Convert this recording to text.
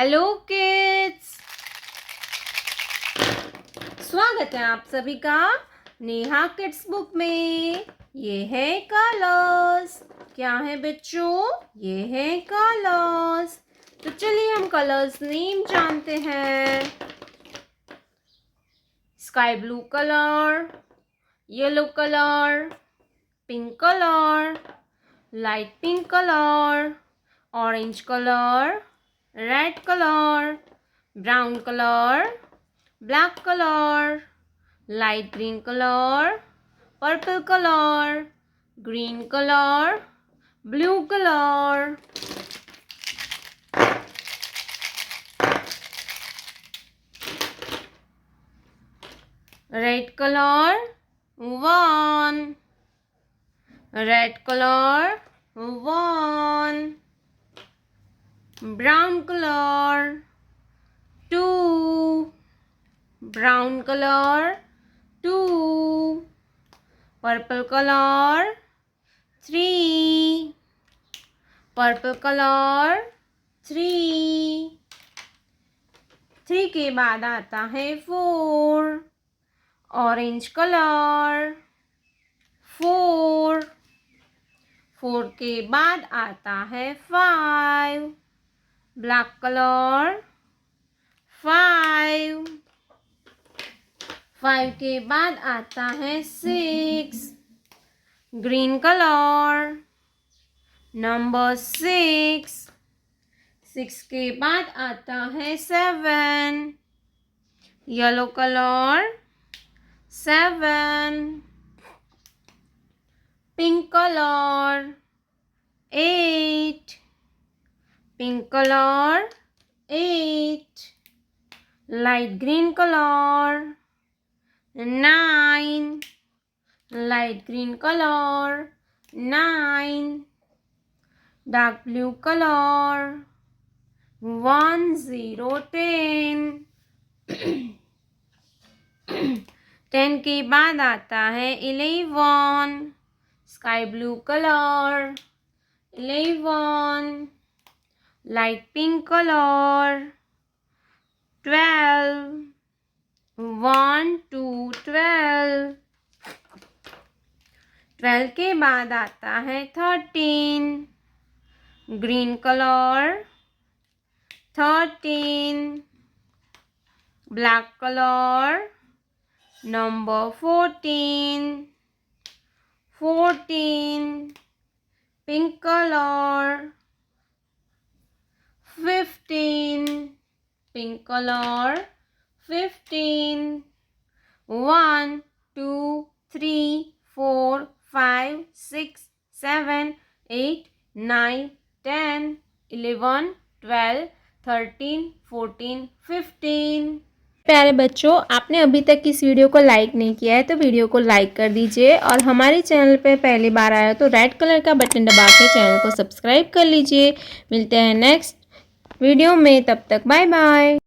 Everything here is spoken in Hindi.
हेलो किड्स, स्वागत है आप सभी का नेहा किड्स बुक में। ये है कलर्स। क्या है बच्चों? ये है कलर्स। तो चलिए हम कलर्स नेम जानते हैं। Sky blue colour, yellow colour, pink colour, light pink colour, orange colour, red colour, brown colour, black colour, light green colour, purple colour, green colour, blue colour. Red colour 1, red colour 1, brown color 2, brown color 2, purple color 3, purple color 3, 3 के बाद आता है 4, ऑरेंज कलर 4, 4 के बाद आता है 5, ब्लैक कलर 5, 5 के बाद आता है 6, ग्रीन कलर नंबर 6, 6 के बाद आता है 7, yellow colour 7, pink colour 8, pink colour 8, light green colour 9, light green colour 9, dark blue colour 1 0 10, 10 के बाद आता है 11, sky blue colour 11, light pink colour 12, 1 2 12, 12 के बाद आता है 13, green colour 13, black colour number 14, 14, pink colour 15, pink colour 15, 1 2 3 4 5 6 7 8 9 10 11 12 13 14 15। प्यारे बच्चों, आपने अभी तक इस वीडियो को लाइक नहीं किया है तो वीडियो को लाइक कर दीजिए और हमारे चैनल पे पहली बार आया तो रेड कलर का बटन दबा के चैनल को सब्सक्राइब कर लीजिए। मिलते हैं नेक्स्ट वीडियो में, तब तक बाय बाय।